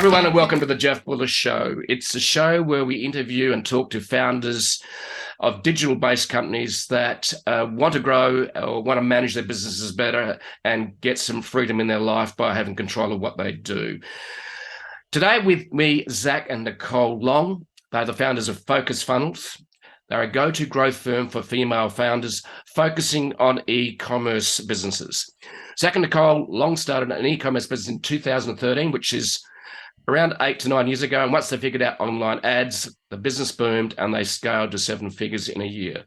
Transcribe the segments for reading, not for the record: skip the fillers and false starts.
everyone, and welcome to the Jeff Bullis Show. It's a show where we interview and talk to founders of digital-based companies that want to grow or want to manage their businesses better and get some freedom in their life by having control of what they do. Today with me, Zack and Nicolle Long. They're the founders of Focus Funnels. They're a go-to growth firm for female founders focusing on e-commerce businesses. Zack and Nicolle Long started an e-commerce business in 2013, which is around 8 to 9 years ago. And once they figured out online ads, the business boomed and they scaled to 7 figures in a year.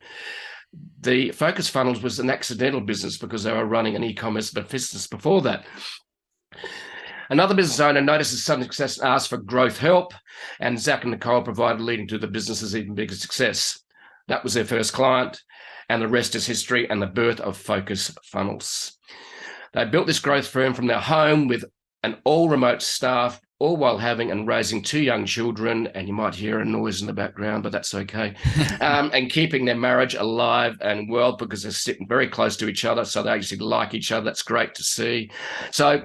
The Focus Funnels was an accidental business because they were running an e-commerce business before that. Another business owner notices some success and asked for growth help, and Zack and Nicolle provided, leading to the business's even bigger success. That was their first client, and the rest is history and the birth of Focus Funnels. They built this growth firm from their home with an all-remote staff, all while having and raising 2 young children, and you might hear a noise in the background, but that's okay, and keeping their marriage alive and well because they're sitting very close to each other, so they actually like each other. That's great to see. So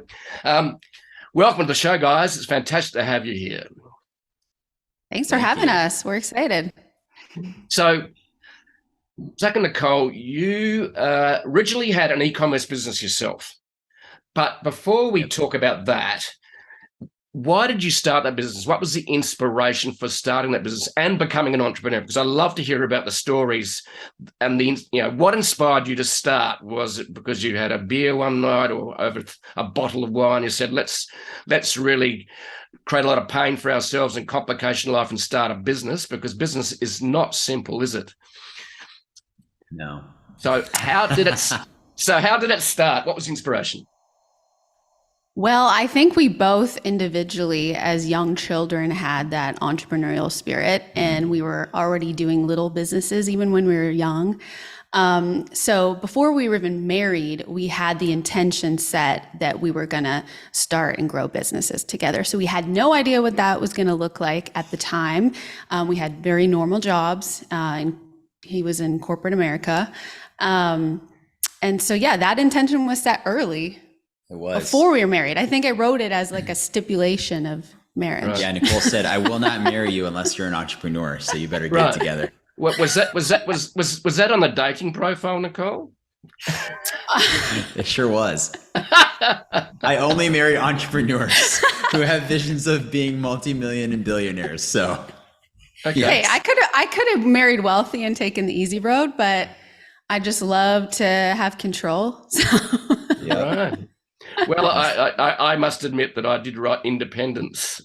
welcome to the show, guys. It's fantastic to have you here. Thanks for having us. We're excited. So, Zack and Nicolle, you originally had an e-commerce business yourself. But before we talk about that, why did you start that business? What was the inspiration for starting that business and becoming an entrepreneur? Because I love to hear about the stories and what inspired you to start. Was it because you had a beer one night or over a bottle of wine? You said, let's really create a lot of pain for ourselves and complication life and start a business, because business is not simple, is it? No. So how did it start? What was the inspiration? Well, I think we both individually as young children had that entrepreneurial spirit, and we were already doing little businesses even when we were young. So before we were even married, we had the intention set that we were going to start and grow businesses together. So we had no idea what that was going to look like at the time. We had very normal jobs, and he was in corporate America. And so, yeah, that intention was set early. It was. Before we were married. I think I wrote it as like a stipulation of marriage. Right. Yeah, Nicolle said, "I will not marry you unless you're an entrepreneur, so you better get together." What was that on the dating profile, Nicolle? It sure was. I only marry entrepreneurs who have visions of being multi-million and billionaires. So, okay. Hey, I could have married wealthy and taken the easy road, but I just love to have control. So. Yeah. Right. Well, I must admit that I did write independence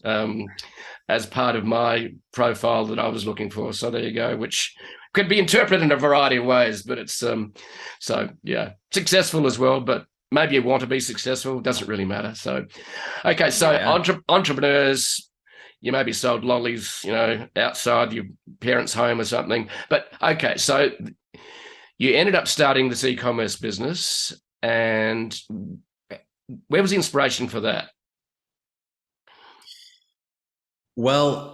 as part of my profile that I was looking for. So there you go, which could be interpreted in a variety of ways, but it's successful as well. But maybe you want to be successful, doesn't really matter. So, okay, so entrepreneurs, you maybe sold lollies, outside your parents' home or something. But okay, so you ended up starting this e-commerce business, and where was the inspiration for that? Well,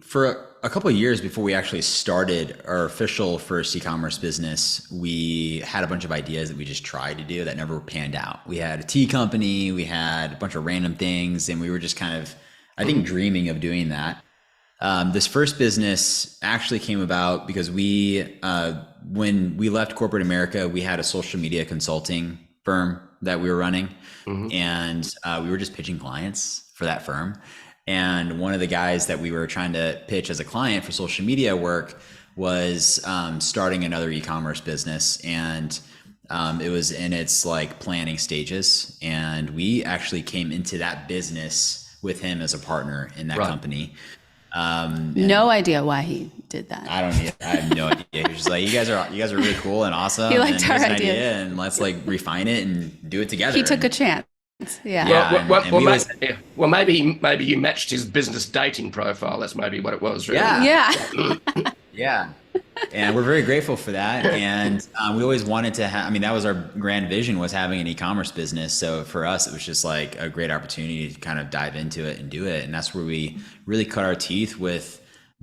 for a couple of years before we actually started our official first e-commerce business, we had a bunch of ideas that we just tried to do that never panned out. We had a tea company, we had a bunch of random things, and we were just kind of, I think, dreaming of doing that. This first business actually came about because when we left corporate America, we had a social media consulting firm that we were running, and we were just pitching clients for that firm. And one of the guys that we were trying to pitch as a client for social media work was starting another e-commerce business, and it was in its planning stages. And we actually came into that business with him as a partner in that company. No idea why he did that. I have no idea. He was just like, you guys are really cool and awesome. He liked our idea, and let's refine it and do it together. He took a chance. Yeah. Well, maybe you matched his business dating profile. That's maybe what it was, really. Yeah. Yeah. And we're very grateful for that. And we always wanted to have, that was our grand vision, was having an e-commerce business. So for us, it was just like a great opportunity to kind of dive into it and do it. And that's where we really cut our teeth with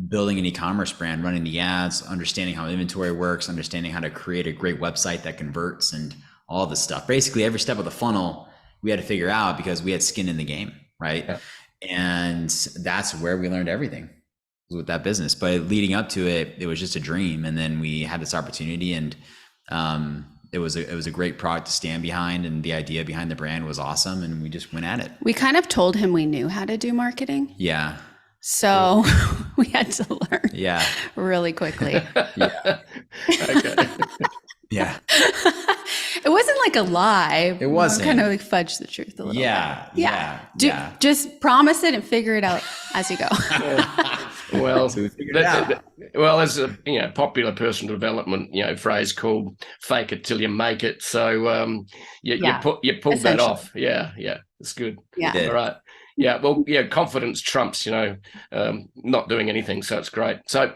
building an e-commerce brand, running the ads, understanding how inventory works, understanding how to create a great website that converts, and all this stuff. Basically, every step of the funnel we had to figure out because we had skin in the game. right? Yeah. And that's where we learned everything with that business. But leading up to it, it was just a dream. And then we had this opportunity, and it was a great product to stand behind, and the idea behind the brand was awesome, and we just went at it. We kind of told him we knew how to do marketing. Yeah. So we had to learn really quickly. Yeah. Okay. Yeah. It wasn't like a lie. It wasn't. We kind of like fudge the truth a little bit. Just promise it and figure it out as you go. Well, So we figured it out. well, there's a popular personal development phrase called "fake it till you make it." So you pulled that off. Yeah, it's good. Yeah. did. All right. Yeah. Well, confidence trumps not doing anything. So it's great. So,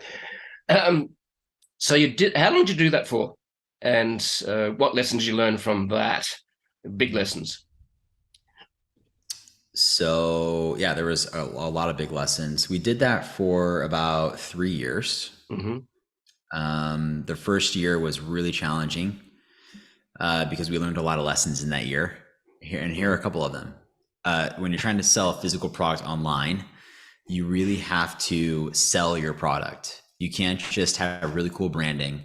so you did. How long did you do that for? And what lessons you learned from that? Big lessons. So yeah, there was a lot of big lessons. We did that for about 3 years. Mm-hmm. The first year was really challenging because we learned a lot of lessons in that year. Here are a couple of them. When you're trying to sell a physical product online, you really have to sell your product. You can't just have really cool branding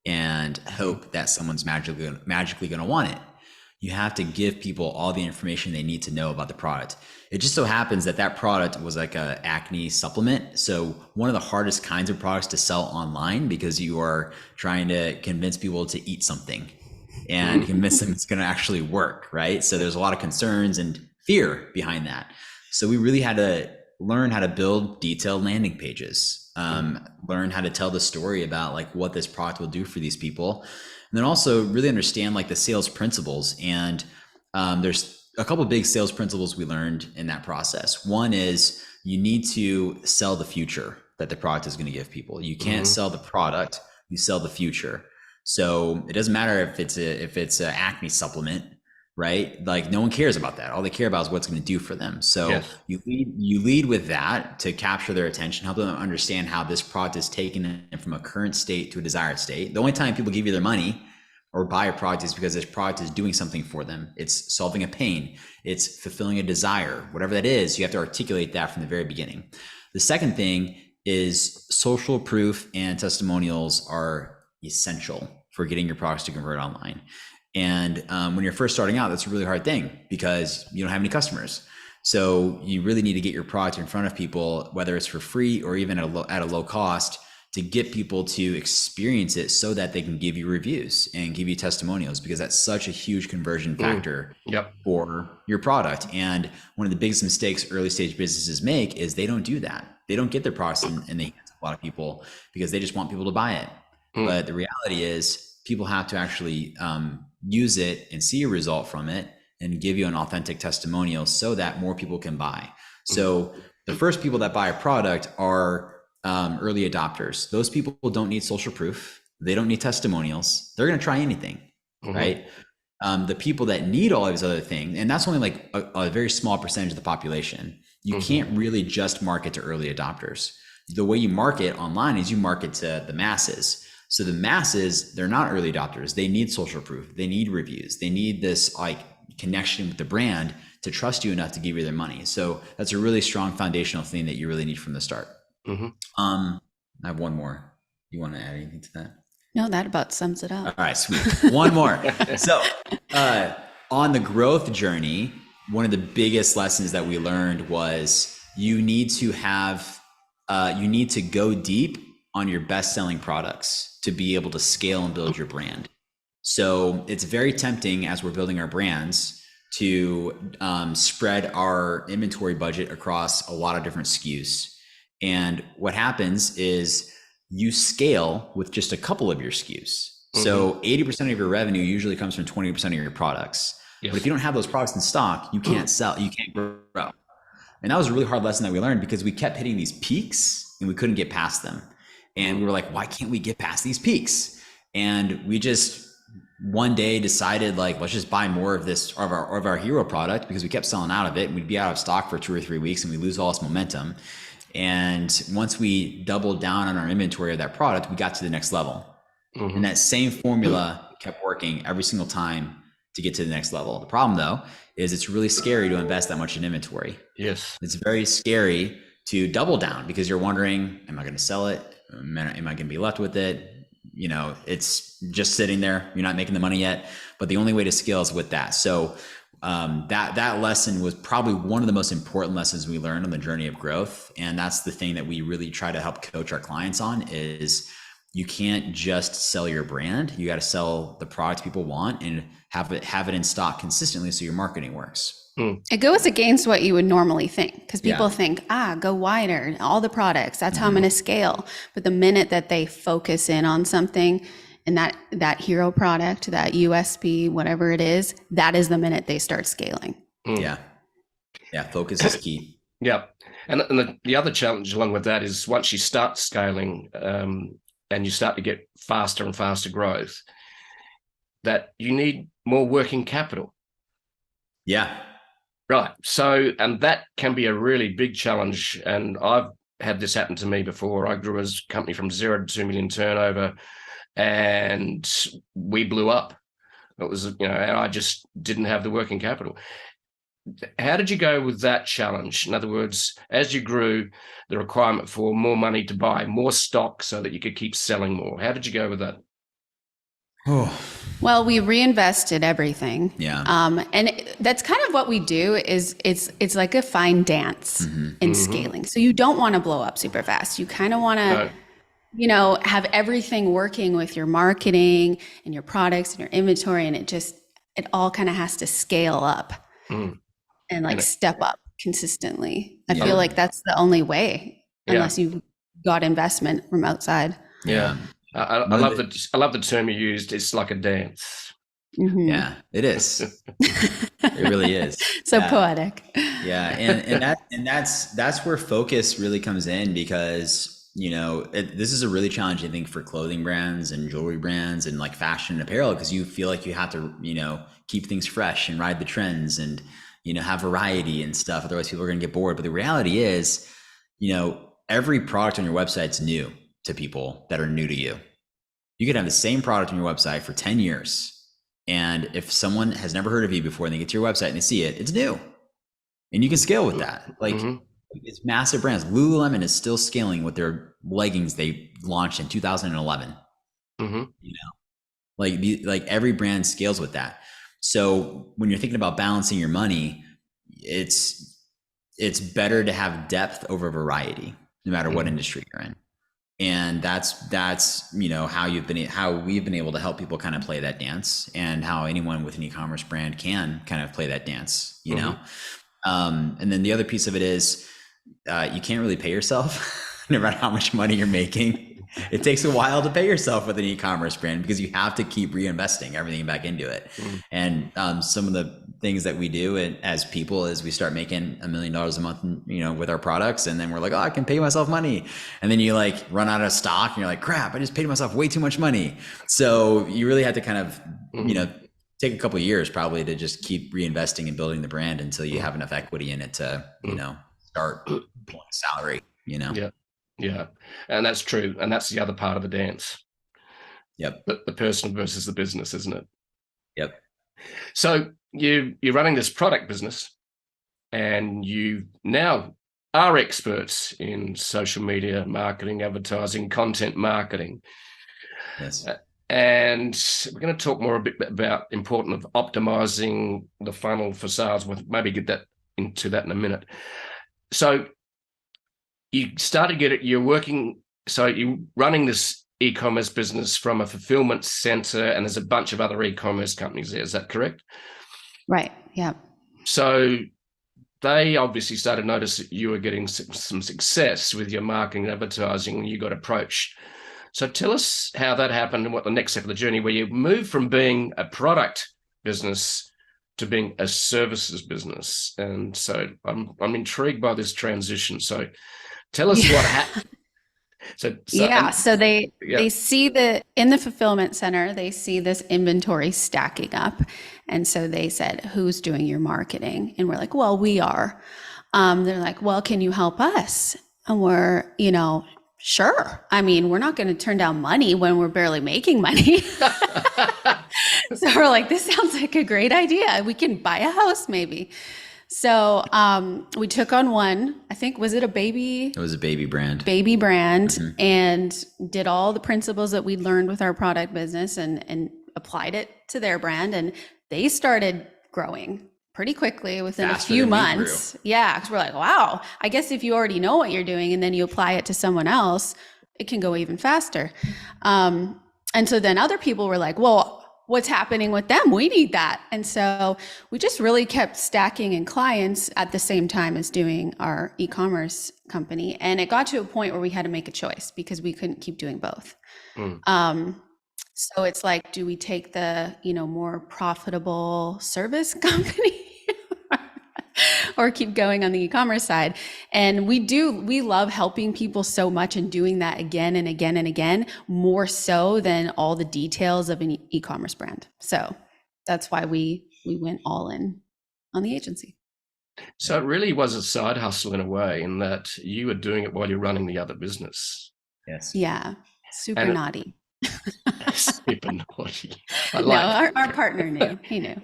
and hope that someone's magically going to want it. You have to give people all the information they need to know about the product. It just so happens that product was like a acne supplement. So one of the hardest kinds of products to sell online, because you are trying to convince people to eat something and convince them it's going to actually work, right? So there's a lot of concerns and fear behind that. So we really had to learn how to build detailed landing pages, learn how to tell the story about like what this product will do for these people. And then also really understand like the sales principles. And there's a couple of big sales principles we learned in that process. One is you need to sell the future that the product is going to give people. You can't sell the product, you sell the future. So it doesn't matter if it's an acne supplement, right? Like no one cares about that. All they care about is what's going to do for them. So you lead with that to capture their attention, help them understand how this product is taken them from a current state to a desired state. The only time people give you their money or buy a product is because this product is doing something for them. It's solving a pain. It's fulfilling a desire. Whatever that is, you have to articulate that from the very beginning. The second thing is social proof and testimonials are essential for getting your products to convert online. And when you're first starting out, that's a really hard thing because you don't have any customers. So you really need to get your product in front of people, whether it's for free or even at a low cost, to get people to experience it so that they can give you reviews and give you testimonials, because that's such a huge conversion factor for your product. And one of the biggest mistakes early stage businesses make is they don't do that. They don't get their products in the hands of a lot of people because they just want people to buy it. But the reality is people have to actually use it and see a result from it and give you an authentic testimonial so that more people can buy. So the first people that buy a product are early adopters. Those people don't need social proof. They don't need testimonials. They're going to try anything, right? The people that need all of these other things, and that's only like a very small percentage of the population. You can't really just market to early adopters. The way you market online is you market to the masses. So the masses, they're not early adopters. They need social proof. They need reviews. They need this like connection with the brand to trust you enough to give you their money. So that's a really strong foundational thing that you really need from the start. I have one more. You want to add anything to that? No, that about sums it up. All right, sweet. One more. So on the growth journey, one of the biggest lessons that we learned was you need to go deep on your best-selling products to be able to scale and build your brand. So it's very tempting as we're building our brands to spread our inventory budget across a lot of different SKUs. And what happens is you scale with just a couple of your SKUs. So 80% of your revenue usually comes from 20% of your products. But if you don't have those products in stock, you can't sell, you can't grow. And that was a really hard lesson that we learned because we kept hitting these peaks and we couldn't get past them. And we were like, why can't we get past these peaks? And we just one day decided like, let's just buy more of our hero product, because we kept selling out of it and we'd be out of stock for 2 or 3 weeks and we lose all this momentum. And once we doubled down on our inventory of that product, we got to the next level. And that same formula kept working every single time. to get to the next level. The problem though is it's really scary to invest that much in inventory. Yes. It's very scary to double down because you're wondering, am I going to sell it? Am I going to be left with it? You know, it's just sitting there. You're not making the money yet, but the only way to scale is with that. So that lesson was probably one of the most important lessons we learned on the journey of growth. And that's the thing that we really try to help coach our clients on is you can't just sell your brand. You got to sell the product people want and have it in stock consistently so your marketing works. It goes against what you would normally think because people think, go wider, all the products, that's how I'm going to scale. But the minute that they focus in on something and that hero product, that USP, whatever it is, that is the minute they start scaling. Yeah. Focus is key. Yeah. And the other challenge along with that is once you start scaling and you start to get faster and faster growth, that you need more working capital. Yeah. Right. So, and that can be a really big challenge. And I've had this happen to me before. I grew a company from 0 to 2 million turnover and we blew up. It was, and I just didn't have the working capital. How did you go with that challenge? In other words, as you grew, the requirement for more money to buy more stock so that you could keep selling more. How did you go with that? Well, we reinvested everything. Yeah. And that's kind of what we do is it's like a fine dance in scaling. So you don't want to blow up super fast. You kind of want to, have everything working with your marketing and your products and your inventory. And it all kind of has to scale up and step up consistently. I feel like that's the only way unless you've got investment from outside. Yeah. I love the term you used. It's like a dance. Yeah, it is. It really is. So poetic. Yeah, and that's where focus really comes in because this is a really challenging thing for clothing brands and jewelry brands and like fashion and apparel because you feel like you have to keep things fresh and ride the trends and have variety and stuff. Otherwise, people are going to get bored. But the reality is, every product on your website is new to people that are new to you. You could have the same product on your website for 10 years. And if someone has never heard of you before and they get to your website and they see it, it's new. And you can scale with that. Like it's massive brands. Lululemon is still scaling with their leggings they launched in 2011. Like every brand scales with that. So when you're thinking about balancing your money, it's better to have depth over variety, no matter what industry you're in. And that's how we've been able to help people kind of play that dance and how anyone with an e-commerce brand can kind of play that dance, and then the other piece of it is you can't really pay yourself no matter how much money you're making. It takes a while to pay yourself with an e-commerce brand because you have to keep reinvesting everything back into it. And some of the things that we do as people is we start making $1 million a month, with our products. And then we're like, I can pay myself money. And then you like run out of stock and you're like, crap, I just paid myself way too much money. So you really have to kind of, take a couple of years probably to just keep reinvesting and building the brand until you have enough equity in it to, start pulling salary, Yeah. And that's true. And that's the other part of the dance. Yep. The person versus the business, isn't it? Yep. So you're running this product business and you now are experts in social media marketing, advertising, content marketing. Yes. And we're going to talk more a bit about the importance of optimizing the funnel for sales. We'll maybe get into that in a minute. So you started you're running this e-commerce business from a fulfillment center, and there's a bunch of other e-commerce companies there. Is that correct? Right. Yeah. So they obviously started to notice that you were getting some success with your marketing and advertising, and you got approached. So tell us how that happened and what the next step of the journey, where you moved from being a product business to being a services business. And so I'm intrigued by this transition. So tell us what happened. So they see in the fulfillment center, they see this inventory stacking up. And so they said, who's doing your marketing? And we're like, well, we are. They're like, well, can you help us? And we're, sure. I mean, we're not going to turn down money when we're barely making money. So we're like, this sounds like a great idea. We can buy a house maybe. So we took on one, I think, was it a baby? It was a baby brand. Baby brand, and did all the principles that we learned with our product business and applied it to their brand. And they started growing pretty quickly within a few months. Yeah, because we're like, wow, I guess if you already know what you're doing and then you apply it to someone else, it can go even faster. And so then other people were like, well, what's happening with them? We need that. And so we just really kept stacking in clients at the same time as doing our e-commerce company. And it got to a point where we had to make a choice because we couldn't keep doing both. So it's like, do we take the, more profitable service company or keep going on the e-commerce side? And we love helping people so much and doing that again and again and again, more so than all the details of an e-commerce brand. So that's why we went all in on the agency. So it really was a side hustle in a way, in that you were doing it while you're running the other business. Yes. Yeah. Super naughty. Super naughty. Our partner knew. He knew.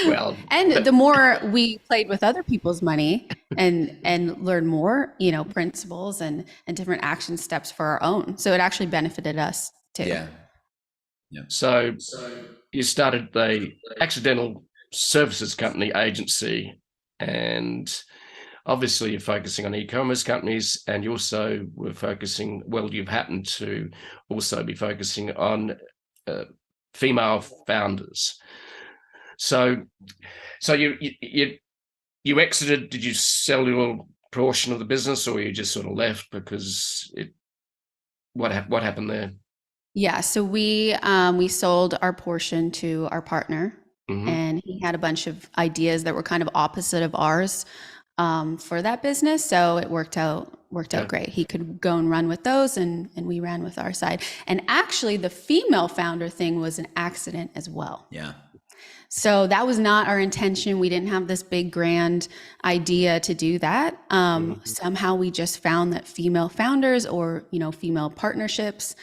Well, and the more we played with other people's money and learned more, principles and different action steps for our own. So it actually benefited us too. Yeah. So you started the accidental services company agency, and obviously you're focusing on e-commerce companies, and you also were focusing, you've happened to also be focusing on female founders. So you exited. Did you sell a little portion of the business, or you just sort of left because what happened there? Yeah, so we sold our portion to our partner, and he had a bunch of ideas that were kind of opposite of ours for that business. So it worked out great. He could go and run with those, and we ran with our side. And actually, the female founder thing was an accident as well. Yeah. So that was not our intention. We didn't have this big grand idea to do that. Somehow we just found that female founders or, female partnerships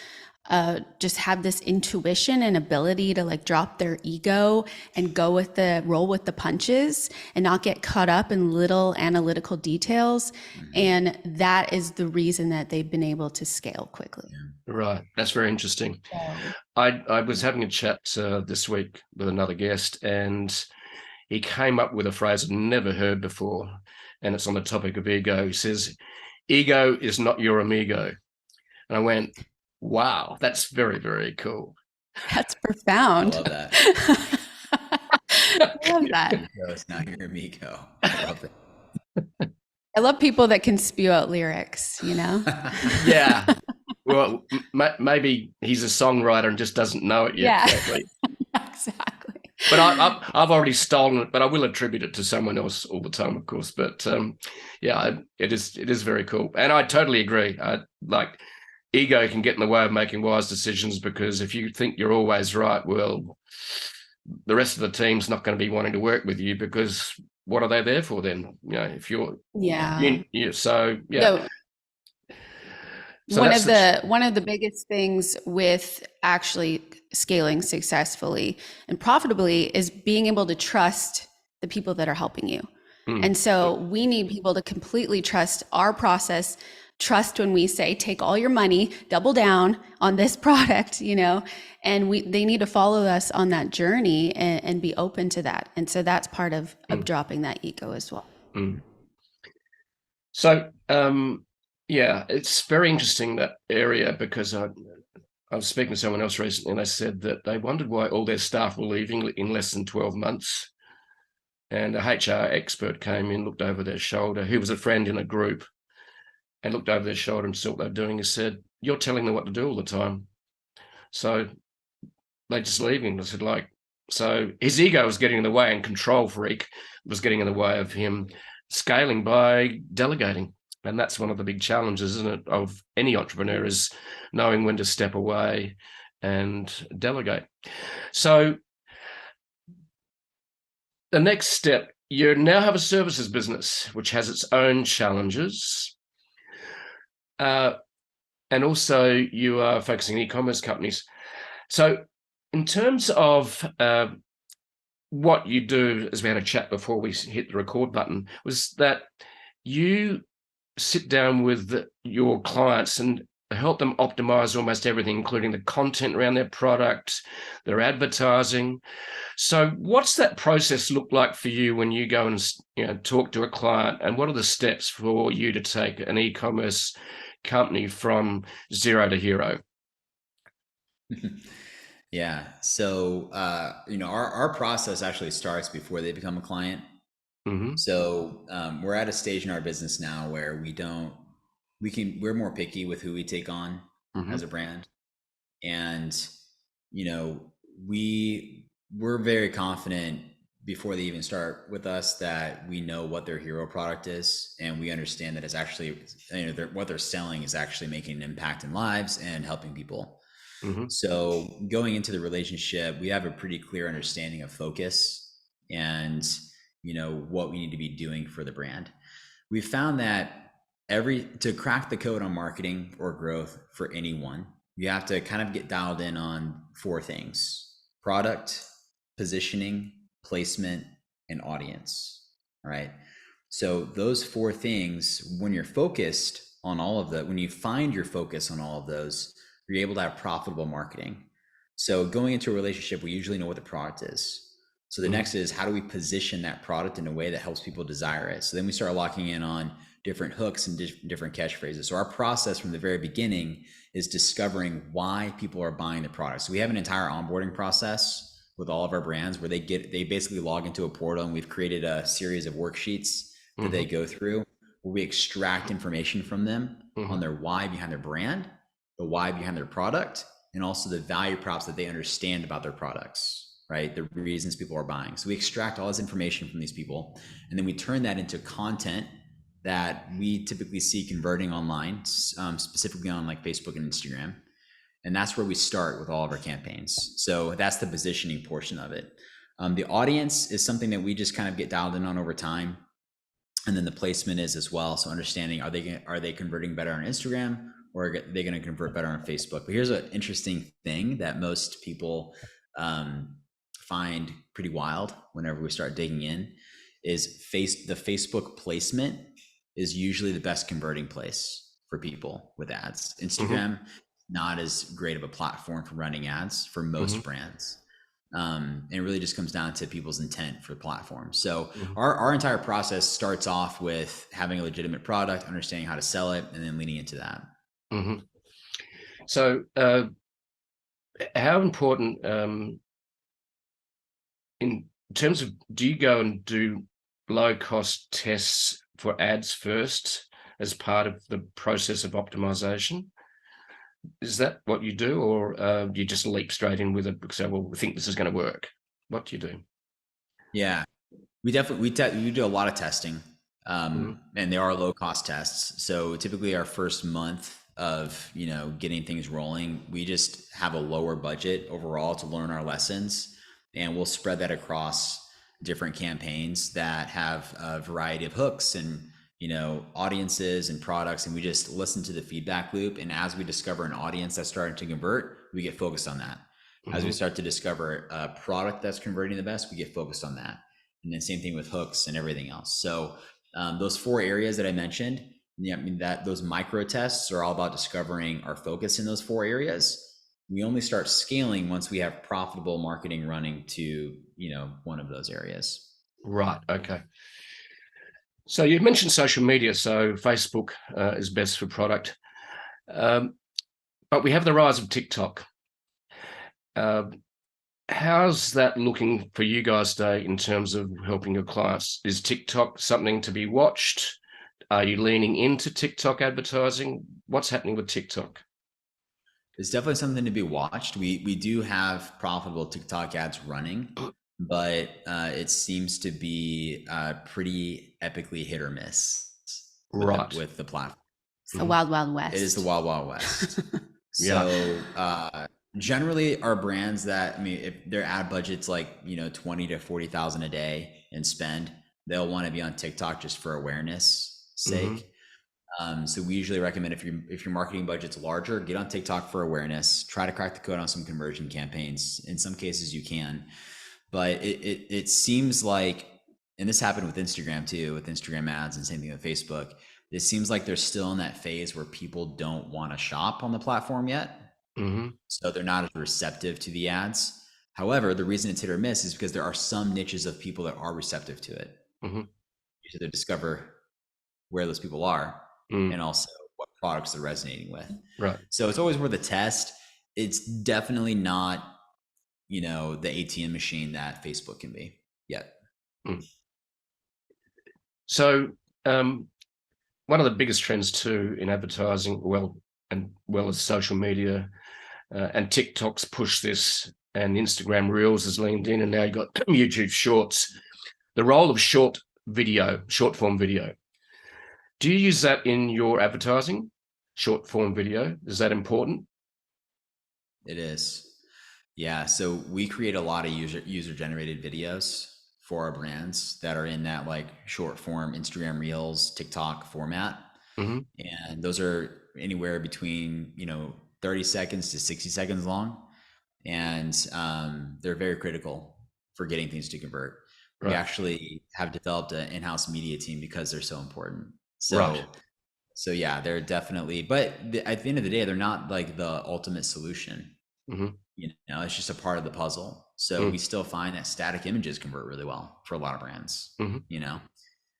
just have this intuition and ability to drop their ego and roll with the punches and not get caught up in little analytical details. And that is the reason that they've been able to scale quickly. Right. That's very interesting. I was having a chat this week with another guest, and he came up with a phrase I've never heard before, and it's on the topic of ego. He says, "Ego is not your amigo." And I went, wow, that's very, very cool. That's profound. I love that. I love that. Ego is not your amigo. I love it. I love people that can spew out lyrics, Yeah. Well, maybe he's a songwriter and just doesn't know it yet. Yeah. Exactly. But I've already stolen it, but I will attribute it to someone else all the time, of course. But it is very cool. And I totally agree. Ego can get in the way of making wise decisions, because if you think you're always right, well, the rest of the team's not going to be wanting to work with you, because what are they there for then? If you're One of the biggest things with actually scaling successfully and profitably is being able to trust the people that are helping you. And so we need people to completely trust our process, trust when we say, take all your money, double down on this product, and they need to follow us on that journey and be open to that. And so that's part of dropping that ego as well. So, it's very interesting, that area, because I was speaking to someone else recently, and they said that they wondered why all their staff were leaving in less than 12 months. And a HR expert came in, looked over their shoulder, who was a friend in a group, and looked over their shoulder and saw what they're doing. He said, "You're telling them what to do all the time." So they just leave him. I said, so his ego was getting in the way, and control freak was getting in the way of him scaling by delegating. And that's one of the big challenges, isn't it, of any entrepreneur, is knowing when to step away and delegate. So the next step, you now have a services business, which has its own challenges. And also you are focusing on e-commerce companies. So In terms of what you do, as we had a chat before we hit the record button, was that you sit down with your clients and help them optimize almost everything, including the content around their product, their advertising. So what's that process look like for you when you go and talk to a client, and what are the steps for you to take an e-commerce company from zero to hero? Yeah. So, our process actually starts before they become a client. Mm-hmm. So, we're at a stage in our business now where we're more picky with who we take on Mm-hmm. as a brand. And, you know, we're very confident before they even start with us that we know what their hero product is, and we understand that it's actually, what they're selling is actually making an impact in lives and helping people. Mm-hmm. So going into the relationship, we have a pretty clear understanding of focus and, what we need to be doing for the brand. We found that to crack the code on marketing or growth for anyone, you have to kind of get dialed in on four things: product, positioning, placement, and audience. All right. So those four things, when you're focused on all of that, when you find your focus on all of those, you're able to have profitable marketing. So going into a relationship, we usually know what the product is. So the next is, how do we position that product in a way that helps people desire it? So then we start locking in on different hooks and different catchphrases. So our process from the very beginning is discovering why people are buying the product. So we have an entire onboarding process with all of our brands where they basically log into a portal, and we've created a series of worksheets that they go through where we extract information from them on their why behind their brand, the why behind their product, and also the value props that they understand about their products, right? The reasons people are buying. So we extract all this information from these people, and then we turn that into content that we typically see converting online, specifically on like Facebook and Instagram. And that's where we start with all of our campaigns. So that's the positioning portion of it. The audience is something that we just kind of get dialed in on over time. And then the placement is as well. So understanding, are they converting better on Instagram, or are they going to convert better on Facebook? But here's an interesting thing that most people find pretty wild whenever we start digging in, is the Facebook placement is usually the best converting place for people with ads. Instagram, not as great of a platform for running ads for most brands. And it really just comes down to people's intent for the platform. So our entire process starts off with having a legitimate product, understanding how to sell it, and then leaning into that. So how important, in terms of, do you go and do low cost tests for ads first as part of the process of optimization? Is that what you do, or do you just leap straight in with it because, well, we think this is going to work? What do you do? Yeah, we definitely we do a lot of testing, and they are low cost tests. So typically our first month of getting things rolling, we just have a lower budget overall to learn our lessons, and we'll spread that across different campaigns that have a variety of hooks and audiences and products, and we just listen to the feedback loop. And as we discover an audience that's starting to convert, we get focused on that. As we start to discover a product that's converting the best, we get focused on that. And then same thing with hooks and everything else. So those four areas that I mentioned, those micro tests are all about discovering our focus in those four areas. We only start scaling once we have profitable marketing running to one of those areas. Right. Okay. So you mentioned social media. So Facebook is best for product, but we have the rise of TikTok. How's that looking for you guys today in terms of helping your clients? Is TikTok something to be watched? Are you leaning into TikTok advertising? What's happening with TikTok? It's definitely something to be watched. We do have profitable TikTok ads running, but it seems to be pretty epically hit or miss with the platform. It's the wild, wild west. It is the wild, wild west. So generally our brands that, if their ad budget's like, 20 to 40,000 a day in spend, they'll want to be on TikTok just for awareness sake. So we usually recommend if your marketing budget's larger, get on TikTok for awareness, try to crack the code on some conversion campaigns. In some cases you can, but it seems like, and this happened with Instagram too, with Instagram ads, and same thing with Facebook. It seems like they're still in that phase where people don't want to shop on the platform yet. Mm-hmm. So they're not as receptive to the ads. However, the reason it's hit or miss is because there are some niches of people that are receptive to it. Mm-hmm. You have to discover where those people are, and also what products they're resonating with. Right. So it's always worth a test. It's definitely not, the ATM machine that Facebook can be yet. So one of the biggest trends too in advertising, well as social media, and TikTok's pushed this, and Instagram Reels has leaned in, and now you've got YouTube Shorts. The role of short form video. Do you use that in your advertising? Short form video, is that important? It is. Yeah. So we create a lot of user generated videos for our brands that are in that like short form Instagram Reels, TikTok format. Mm-hmm. And those are anywhere between, 30 seconds to 60 seconds long. And they're very critical for getting things to convert. Right. We actually have developed an in-house media team because they're so important. So, right. So yeah, they're definitely, but at the end of the day, they're not like the ultimate solution. Mm-hmm. It's just a part of the puzzle. So we still find that static images convert really well for a lot of brands,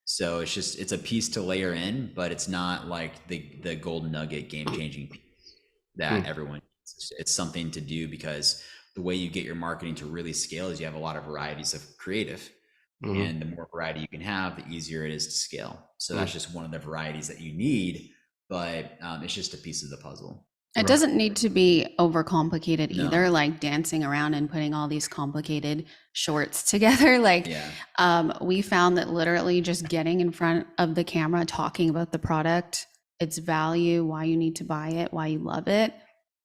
So it's a piece to layer in, but it's not like the golden nugget game-changing piece that everyone needs. It's something to do because the way you get your marketing to really scale is you have a lot of varieties of creative. And the more variety you can have, the easier it is to scale. So that's just one of the varieties that you need, but it's just a piece of the puzzle. It doesn't need to be overcomplicated either, like dancing around and putting all these complicated shorts together. We found that literally just getting in front of the camera, talking about the product, its value, why you need to buy it, why you love it.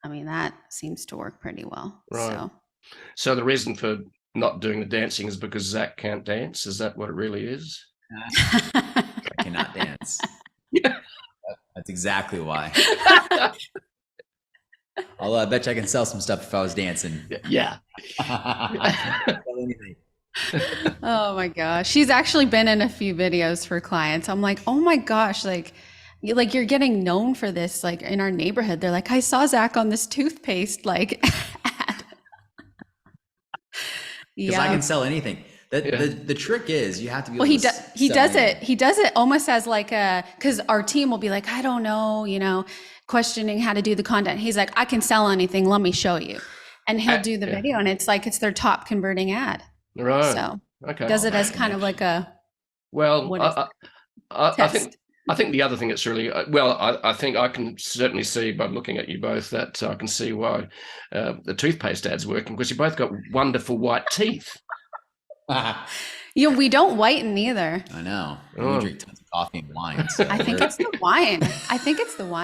I mean, that seems to work pretty well. Right. So the reason for not doing the dancing is because Zack can't dance? Is that what it really is? I cannot dance. That's exactly why. Although I bet you I can sell some stuff if I was dancing. Yeah. Oh my gosh. She's actually been in a few videos for clients. I'm like, oh my gosh, like you're getting known for this. Like in our neighborhood, they're like, I saw Zack on this toothpaste ad. Because I can sell anything. The trick is you have to be able to he does it almost as like because our team will be like, I don't know, questioning how to do the content. He's like, I can sell anything. Let me show you. And he'll do the video, and it's like it's their top converting ad. Right. So does it as kind of like a I think the other thing that's really I think I can certainly see by looking at you both that I can see why the toothpaste ad's working, because you both got wonderful white teeth. We don't whiten either. I know. We drink tons of coffee and wine. So I think it's the wine.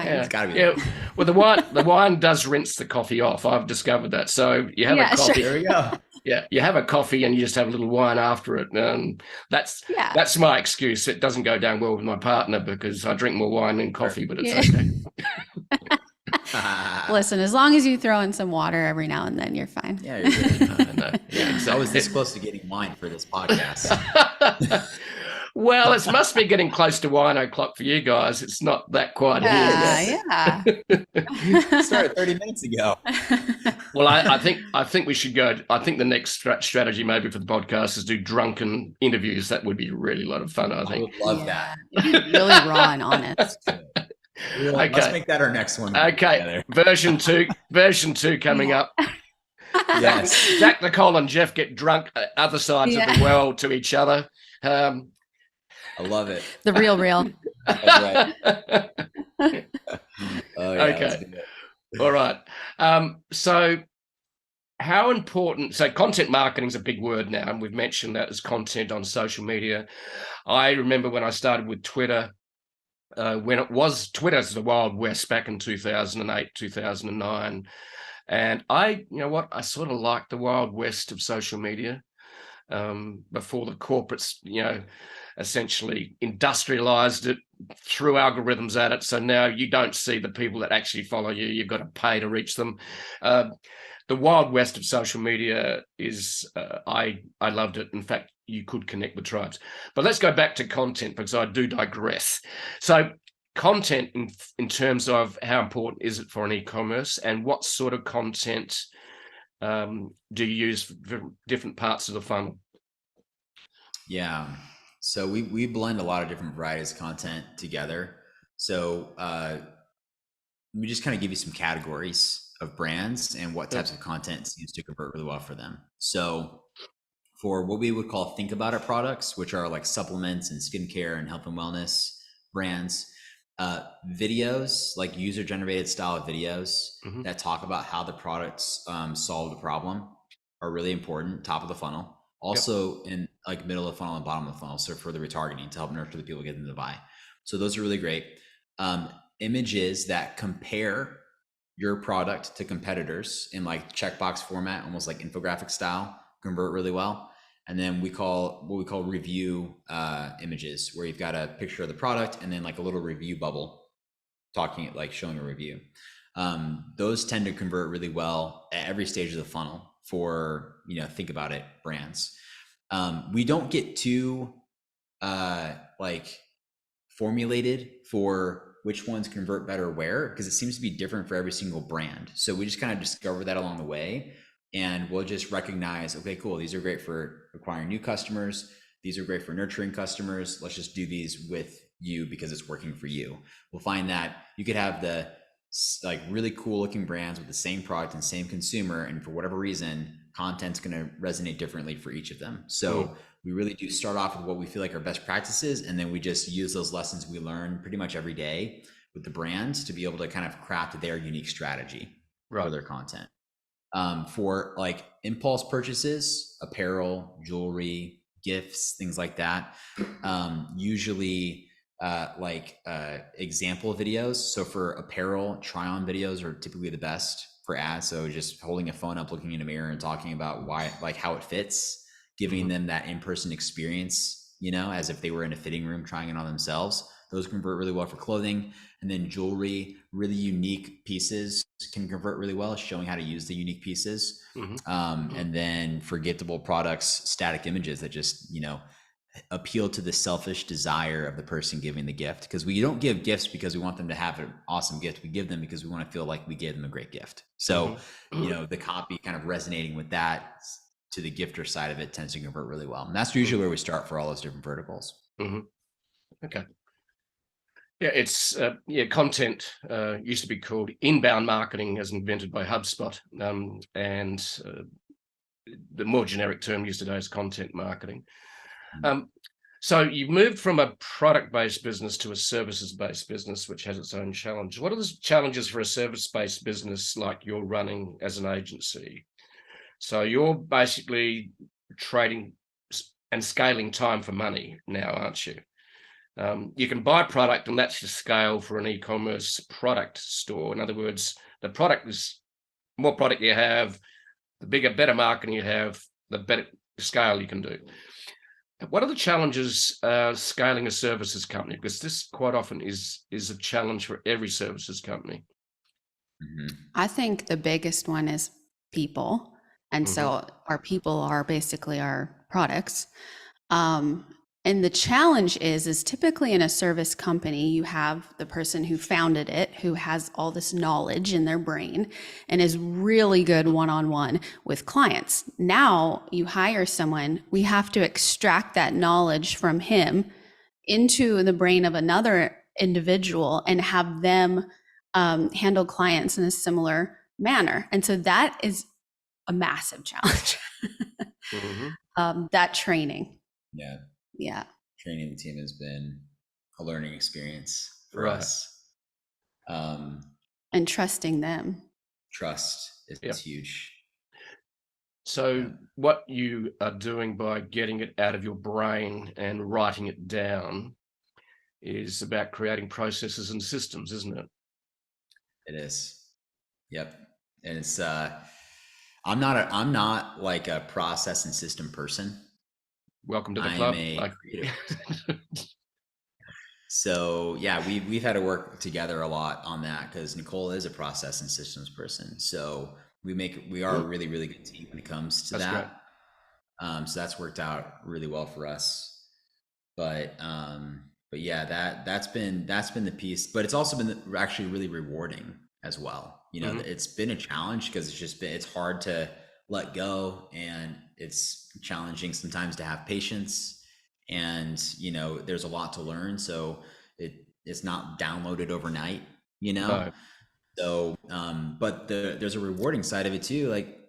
Yeah. It's gotta be. Well, the wine does rinse the coffee off. I've discovered that. So you have a coffee. Sure. There we go. Yeah, you have a coffee and you just have a little wine after it. That's my excuse. It doesn't go down well with my partner because I drink more wine than coffee, but it's okay. Listen, as long as you throw in some water every now and then, you're fine. Yeah, you're good. No. Yeah, so I was this close to getting wine for this podcast. Well, it must be getting close to wine o'clock for you guys. It's not that quiet here. Yeah. Started 30 minutes ago. Well, I think we should go. I think the next strategy maybe for the podcast is do drunken interviews. That would be really a lot of fun, I think. I would love that. Really raw and honest. Okay. Let's make that our next one. Okay. Version two coming up. Yes. Zack, Nicolle, and Jeff get drunk at other sides of the world to each other. I love it. The real. That's right. Okay. All right. So how important, so content marketing is a big word now, and we've mentioned that as content on social media. I remember when I started with Twitter, when it was Twitter's the Wild West back in 2008, 2009. And I sort of liked the Wild West of social media. before the corporates, essentially industrialized it, threw algorithms at it. So now you don't see the people that actually follow you. You've got to pay to reach them. The wild west of social media is, I loved it. In fact, you could connect with tribes. But let's go back to content, because I do digress. So content in terms of how important is it for an e-commerce, and what sort of content do you use for different parts of the funnel? Yeah. So we blend a lot of different varieties of content together. So let me just kind of give you some categories of brands and what types of content seems to convert really well for them. So for what we would call think about it products, which are like supplements and skincare and health and wellness brands, videos, like user generated style videos that talk about how the products solve the problem, are really important, top of the funnel. Also in like middle of the funnel and bottom of the funnel, so for the retargeting to help nurture the people, get them to buy. So those are really great. Images that compare your product to competitors in like checkbox format, almost like infographic style, convert really well. And then what we call review images, where you've got a picture of the product and then like a little review bubble showing a review. Those tend to convert really well at every stage of the funnel for, think about it brands. We don't get too like formulated for which ones convert better where, because it seems to be different for every single brand. So we just kind of discover that along the way, and we'll just recognize, okay, cool, these are great for acquiring new customers. These are great for nurturing customers. Let's just do these with you because it's working for you. We'll find that you could have the like really cool looking brands with the same product and same consumer, and for whatever reason, content's going to resonate differently for each of them. So we really do start off with what we feel like are best practices, and then we just use those lessons we learn pretty much every day with the brands to be able to kind of craft their unique strategy for their content. For like impulse purchases, apparel, jewelry, gifts, things like that, usually example videos. So for apparel, try-on videos are typically the best for ads. So just holding a phone up, looking in a mirror and talking about how it fits, giving them that in-person experience, as if they were in a fitting room trying it on themselves. Those convert really well for clothing. And then jewelry, really unique pieces can convert really well, showing how to use the unique pieces. And then for giftable products, static images that just, appeal to the selfish desire of the person giving the gift. Because we don't give gifts because we want them to have an awesome gift. We give them because we want to feel like we gave them a great gift. So, the copy kind of resonating with that to the gifter side of it tends to convert really well. And that's usually where we start for all those different verticals. Okay. Yeah, it's content used to be called inbound marketing, as invented by HubSpot, and the more generic term used today is content marketing. So you've moved from a product-based business to a services-based business, which has its own challenge. What are the challenges for a service-based business like you're running as an agency? So you're basically trading and scaling time for money now, aren't you? You can buy product, and that's your scale for an e-commerce product store. In other words, the product is more product you have, the bigger, better marketing you have, the better scale you can do. What are the challenges scaling a services company? Because this quite often is a challenge for every services company. I think the biggest one is people. And so our people are basically our products. And the challenge is typically in a service company, you have the person who founded it, who has all this knowledge in their brain and is really good one-on-one with clients. Now you hire someone, we have to extract that knowledge from him into the brain of another individual and have them handle clients in a similar manner. And so that is a massive challenge. That training. Yeah. Training the team has been a learning experience for us. And trusting them. Trust is huge. So what you are doing by getting it out of your brain and writing it down is about creating processes and systems, isn't it? It is. Yep. And it's I'm not like a process and system person. Welcome to the I am club. a creative person. So yeah, we've had to work together a lot on that because Nicolle is a process and systems person. So we are a really, really good team when it comes to That's great. that. So that's worked out really well for us. But yeah, that's been the piece. But it's also been actually really rewarding as well. You know, it's been a challenge because it's hard to let go, and it's challenging sometimes to have patience. And there's a lot to learn, so it's not downloaded overnight. You know, No. so, but there's a rewarding side of it too. Like,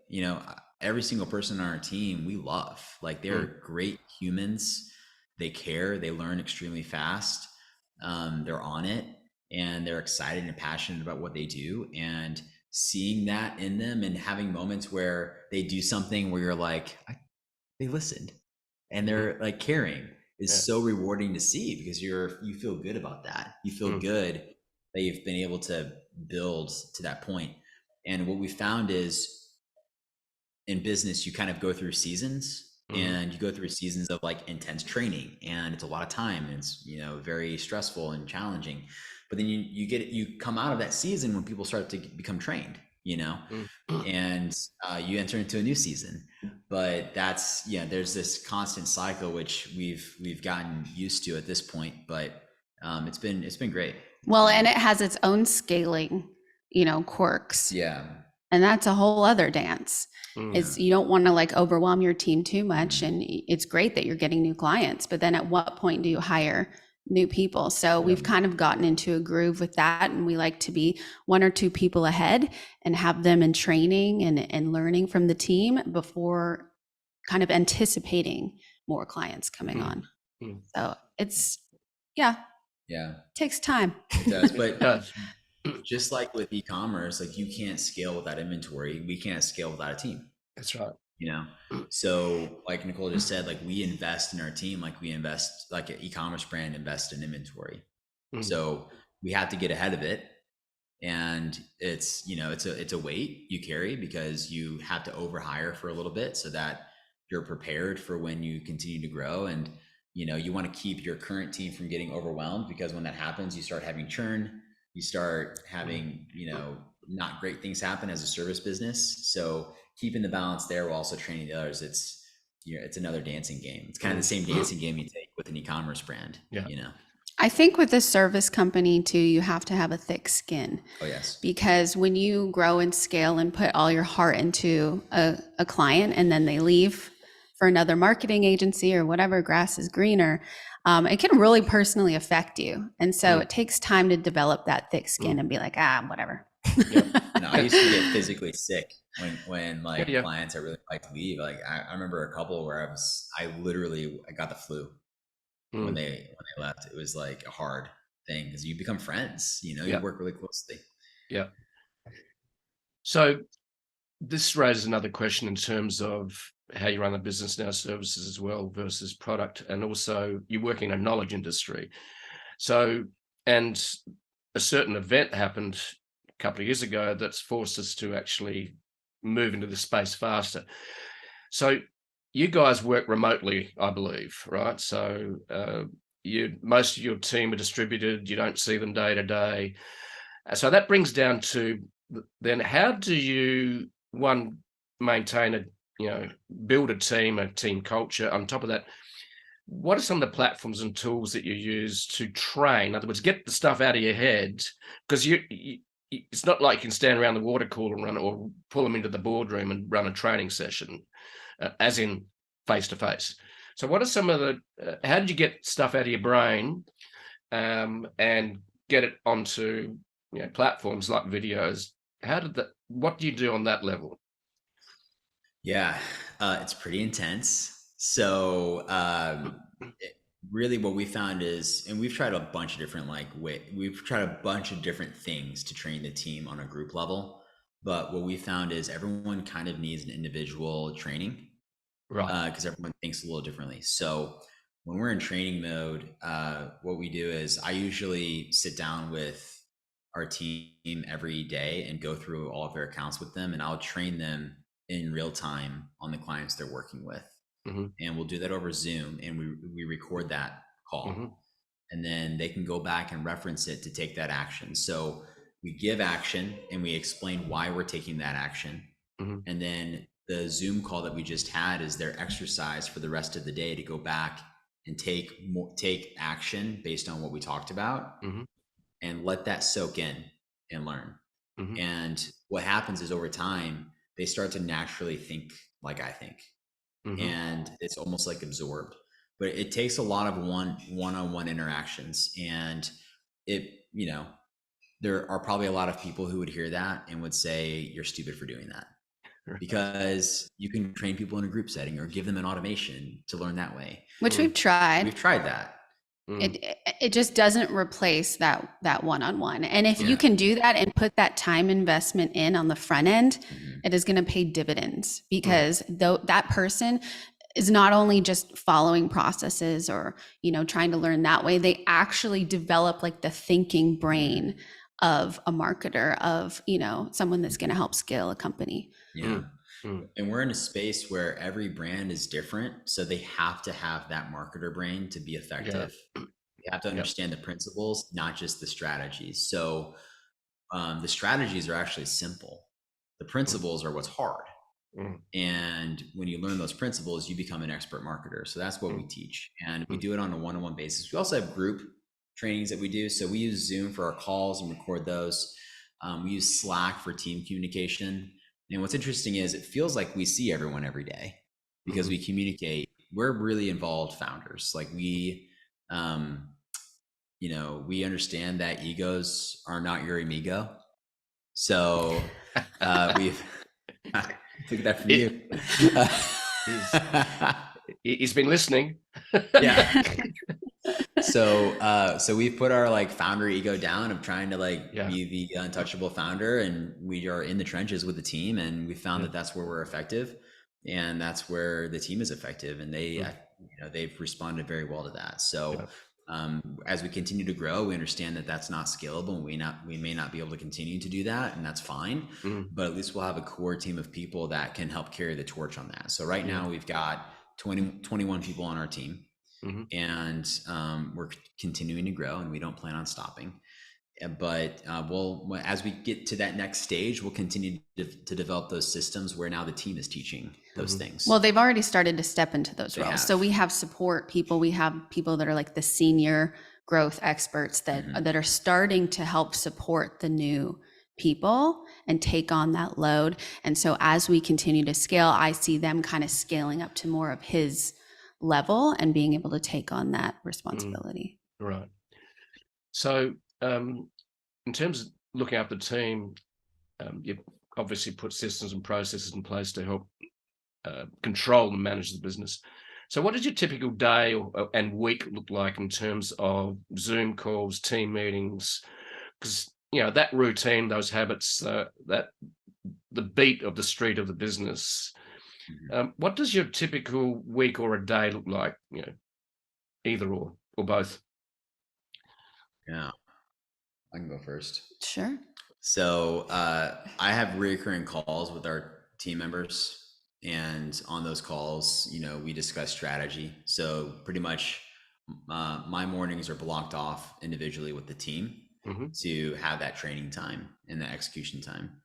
every single person on our team, we love, like, they're great humans. They care, they learn extremely fast. They're on it, and they're excited and passionate about what they do. And seeing that in them and having moments where they do something where you're like, they listened and they're like caring is so rewarding to see, because you feel good about that. You feel good that you've been able to build to that point. And what we found is, in business, you kind of go through seasons, and you go through seasons of like intense training, and it's a lot of time, and it's very stressful and challenging. But then you come out of that season when people start to become trained, and you enter into a new season. But there's this constant cycle which we've gotten used to at this point. But it's been great. Well, and it has its own scaling, quirks. Yeah. And that's a whole other dance. Is you don't want to like overwhelm your team too much. And it's great that you're getting new clients, but then at what point do you hire new people? So we've kind of gotten into a groove with that, and we like to be 1 or 2 people ahead and have them in training and learning from the team before kind of anticipating more clients coming on. So it's, takes time. It does, but just like with e-commerce, like, you can't scale without inventory. We can't scale without a team. That's right. So like Nicolle just said, like, we invest in our team, like we invest, like an e-commerce brand invest in inventory. So we have to get ahead of it. And it's a weight you carry, because you have to overhire for a little bit so that you're prepared for when you continue to grow. And you want to keep your current team from getting overwhelmed, because when that happens, you start having churn, you start having not great things happen as a service business. So keeping the balance there while also training the others, it's another dancing game. It's kind of the same dancing game you take with an e-commerce brand. I think with a service company too, you have to have a thick skin. Oh yes. Because when you grow and scale and put all your heart into a client, and then they leave for another marketing agency or whatever, grass is greener, it can really personally affect you. And so it takes time to develop that thick skin and be like, whatever. I used to get physically sick when clients I really liked leave. Like, I remember a couple where I got the flu when they left. It was like a hard thing, because you become friends, you work really closely. Yeah. So this raises another question in terms of how you run the business now, services as well versus product, and also you work in a knowledge industry. So, and a certain event happened a couple of years ago that's forced us to actually move into the space faster. So you guys work remotely, I believe, right? So most of your team are distributed. You don't see them day to day. So that brings down to then, how do you maintain build a team culture? On top of that, what are some of the platforms and tools that you use to train? In other words, get the stuff out of your head, because it's not like you can stand around the water cooler and run, or pull them into the boardroom and run a training session, as in face to face. So what are some of the, how did you get stuff out of your brain and get it onto platforms like videos? What do you do on that level? Yeah, it's pretty intense. So really what we found is, and we've tried a bunch of different we've tried a bunch of different things to train the team on a group level. But what we found is everyone kind of needs an individual training, right? Because everyone thinks a little differently. So when we're in training mode, what we do is I usually sit down with our team every day and go through all of their accounts with them, and I'll train them in real time on the clients they're working with. and we'll do that over Zoom, and we record that call, and then they can go back and reference it to take that action. So we give action and we explain why we're taking that action, and then the Zoom call that we just had is their exercise for the rest of the day to go back and take action based on what we talked about, and let that soak in and learn. And what happens is over time, they start to naturally think like I think, and it's almost like absorbed. But it takes a lot of one-on-one interactions, and there are probably a lot of people who would hear that and would say, you're stupid for doing that. Because you can train people in a group setting or give them an automation to learn that way. Which we've tried. We've tried that. It just doesn't replace that one-on-one. And if you can do that and put that time investment in on the front end, it is going to pay dividends, because though that person is not only just following processes or, trying to learn that way, they actually develop like the thinking brain of a marketer, of, someone that's going to help scale a company. Yeah. And we're in a space where every brand is different. So they have to have that marketer brain to be effective. You have to understand the principles, not just the strategies. So the strategies are actually simple. The principles are what's hard. And when you learn those principles, you become an expert marketer. So that's what we teach. And we do it on a one-on-one basis. We also have group trainings that we do. So we use Zoom for our calls and record those. We use Slack for team communication. And what's interesting is it feels like we see everyone every day because we communicate. We're really involved founders. Like we understand that egos are not your amigo. So we've took that from you. He's been listening. Yeah. So we've put our founder ego down of trying to be the untouchable founder, and we are in the trenches with the team, and we found that that's where we're effective, and that's where the team is effective, and they've responded very well to that. So as we continue to grow, we understand that that's not scalable, and we may not be able to continue to do that, and that's fine. But at least we'll have a core team of people that can help carry the torch on that. So right now we've got 21 people on our team. And we're continuing to grow, and we don't plan on stopping. But as we get to that next stage, we'll continue to develop those systems where now the team is teaching those things. Well, they've already started to step into those roles. So we have support people. We have people that are like the senior growth experts that are starting to help support the new people and take on that load. And so as we continue to scale, I see them kind of scaling up to more of his level and being able to take on that responsibility. Right. So in terms of looking after the team, you've obviously put systems and processes in place to help control and manage the business. So what does your typical day and week look like in terms of Zoom calls, team meetings? Because that routine, those habits, that the beat of the street of the business. What does your typical week or a day look like? Either or both. Yeah, I can go first. Sure. So I have recurring calls with our team members, and on those calls, we discuss strategy. So pretty much my mornings are blocked off individually with the team to have that training time and the execution time.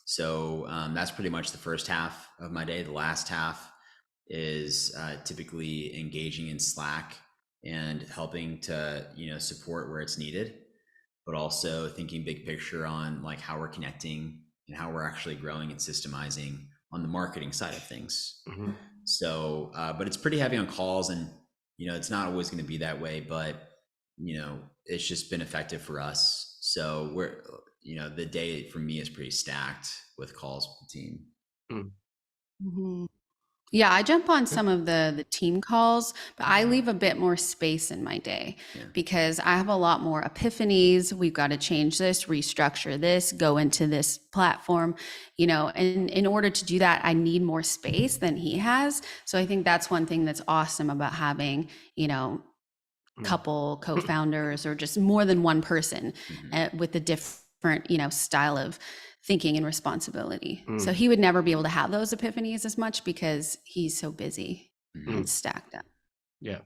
So that's pretty much the first half of my day. The last half is typically engaging in Slack and helping to support where it's needed, but also thinking big picture on how we're connecting and how we're actually growing and systemizing on the marketing side of things. So but it's pretty heavy on calls, and it's not always going to be that way, but it's just been effective for us. So we're the day for me is pretty stacked with calls with the team. Yeah, I jump on some of the team calls, but I leave a bit more space in my day because I have a lot more epiphanies. We've got to change this, restructure this, go into this platform, and in order to do that, I need more space than he has. So I think that's one thing that's awesome about having, couple co-founders or just more than one person with a different, style of thinking and responsibility. So he would never be able to have those epiphanies as much because he's so busy. It's stacked up. Yeah.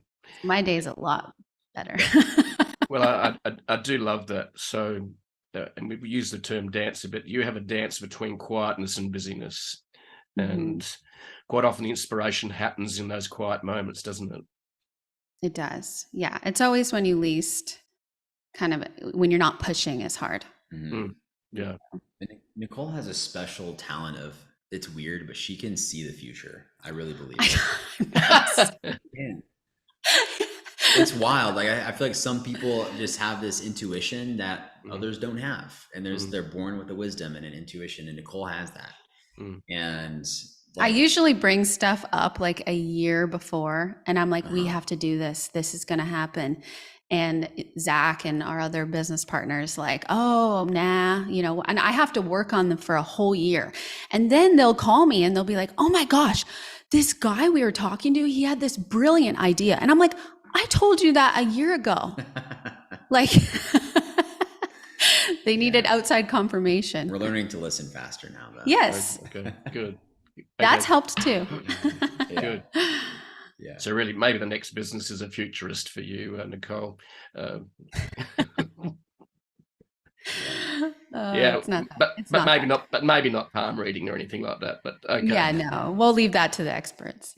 My day's a lot better. Well, I do love that. So, and we use the term dance a bit. You have a dance between quietness and busyness. And quite often the inspiration happens in those quiet moments, doesn't it? It does. Yeah. It's always when you least kind of, when you're not pushing as hard. Yeah. Nicolle has a special talent of, it's weird, but she can see the future. I really believe it. It's wild. Like I feel like some people just have this intuition that others don't have, and they're born with a wisdom and an intuition, and Nicolle has that. And I usually bring stuff up like a year before, and I'm like, we have to do this. This is going to happen. And Zack and our other business partners like, oh, nah, and I have to work on them for a whole year. And then they'll call me and they'll be like, oh my gosh, this guy we were talking to, he had this brilliant idea. And I'm like, I told you that a year ago. Like they needed outside confirmation. We're learning to listen faster now, though. Yes. Okay, good. That's helped too. Good. Yeah. So really, maybe the next business is a futurist for you, Nicolle. Yeah, it's not but maybe not. But maybe not palm reading or anything like that. But okay. Yeah, no, we'll leave that to the experts.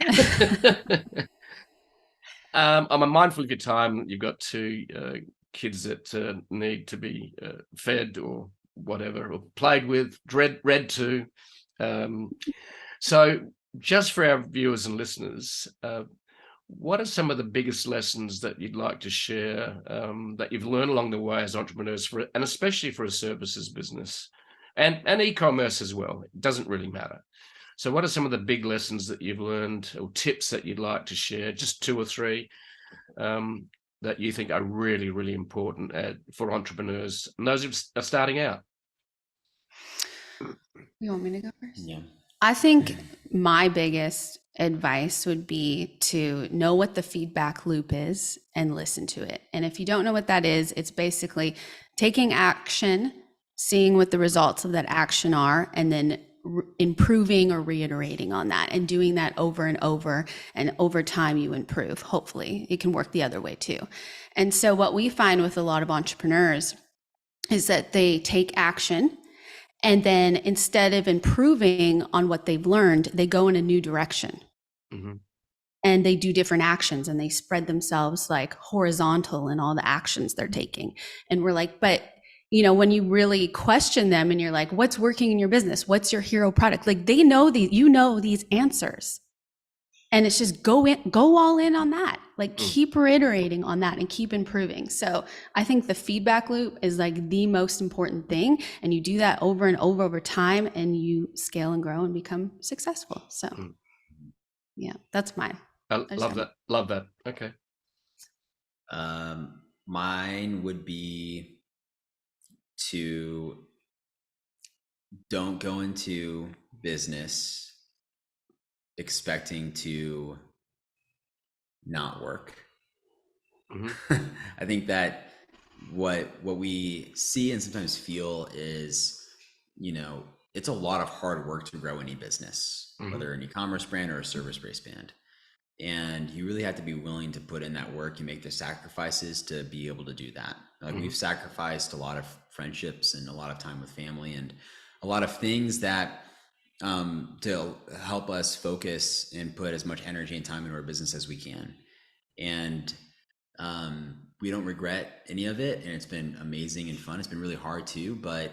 I'm mindful of your time. You've got two kids that need to be fed or whatever, or played with, read to. So just for our viewers and listeners, what are some of the biggest lessons that you'd like to share that you've learned along the way as entrepreneurs, and especially for a services business and e-commerce as well? It doesn't really matter. So what are some of the big lessons that you've learned, or tips that you'd like to share, just 2 or 3, that you think are really, really important for entrepreneurs and those who are starting out? You want me to go first? Yeah. I think my biggest advice would be to know what the feedback loop is and listen to it. And if you don't know what that is, it's basically taking action, seeing what the results of that action are, and then improving or reiterating on that, and doing that over and over. And over time, you improve. Hopefully, it can work the other way too. And so what we find with a lot of entrepreneurs is that they take action, and then instead of improving on what they've learned, they go in a new direction. And they do different actions, and they spread themselves like horizontal in all the actions they're taking. And we're like, but when you really question them and you're like, what's working in your business? What's your hero product? Like they know these answers. And it's just go all in on that. Like keep reiterating on that and keep improving. So I think the feedback loop is like the most important thing. And you do that over and over time, and you scale and grow and become successful. So yeah, that's mine. I love that. Love that. Okay. Mine would be to don't go into business expecting to not work. I think that what we see and sometimes feel is, it's a lot of hard work to grow any business, whether an e-commerce brand or a service-based brand. And you really have to be willing to put in that work and make the sacrifices to be able to do that. Like we've sacrificed a lot of friendships and a lot of time with family and a lot of things that to help us focus and put as much energy and time into our business as we can. And we don't regret any of it. And it's been amazing and fun. It's been really hard too, but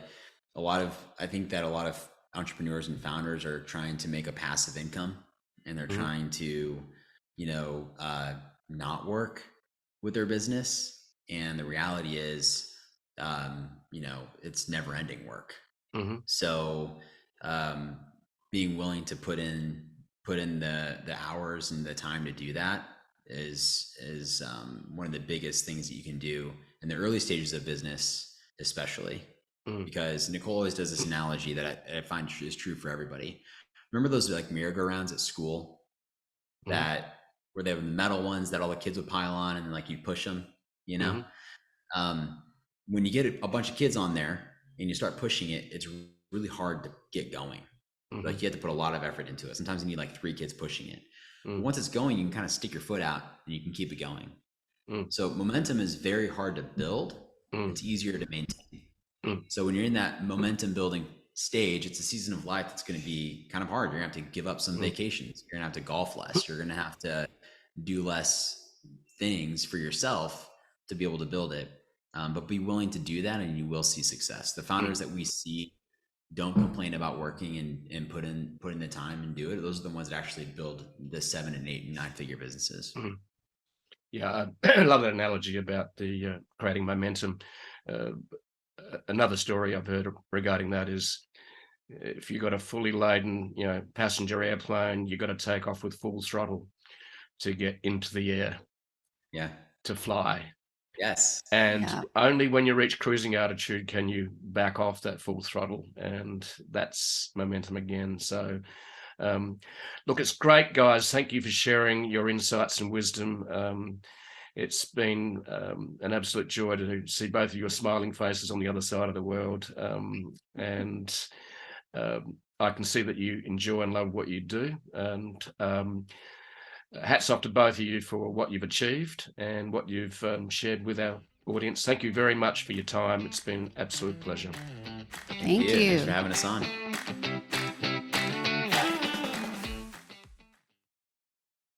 I think that a lot of entrepreneurs and founders are trying to make a passive income, and they're trying to, not work with their business. And the reality is, it's never ending work. So, being willing to put in the hours and the time to do that is one of the biggest things that you can do in the early stages of business, especially. Because Nicolle always does this analogy that I find is true for everybody. Remember those like merry-go-rounds at school that where they have the metal ones that all the kids would pile on, and then like you push them, when you get a bunch of kids on there and you start pushing it, it's really hard to get going. Like you have to put a lot of effort into it. Sometimes you need like 3 kids pushing it. But once it's going, you can kind of stick your foot out and you can keep it going. Mm. So momentum is very hard to build. Mm. It's easier to maintain. Mm. So when you're in that momentum building stage, it's a season of life that's going to be kind of hard. You're going to have to give up some vacations. You're going to have to golf less. You're going to have to do less things for yourself to be able to build it. But be willing to do that and you will see success. The founders that we see don't complain about working and put in the time and do it. Those are the ones that actually build the 7 and 8 and 9 figure businesses. Yeah, I love that analogy about the creating momentum. Another story I've heard regarding that is, if you've got a fully laden, passenger airplane, you've got to take off with full throttle to get into the air. Yeah. To fly. Yes. And only when you reach cruising altitude can you back off that full throttle, and that's momentum again. So look, it's great, guys. Thank you for sharing your insights and wisdom. It's been an absolute joy to see both of your smiling faces on the other side of the world. And I can see that you enjoy and love what you do. And hats off to both of you for what you've achieved and what you've shared with our audience. Thank you very much for your time. It's been an absolute pleasure. Thank you. Thanks for having us on.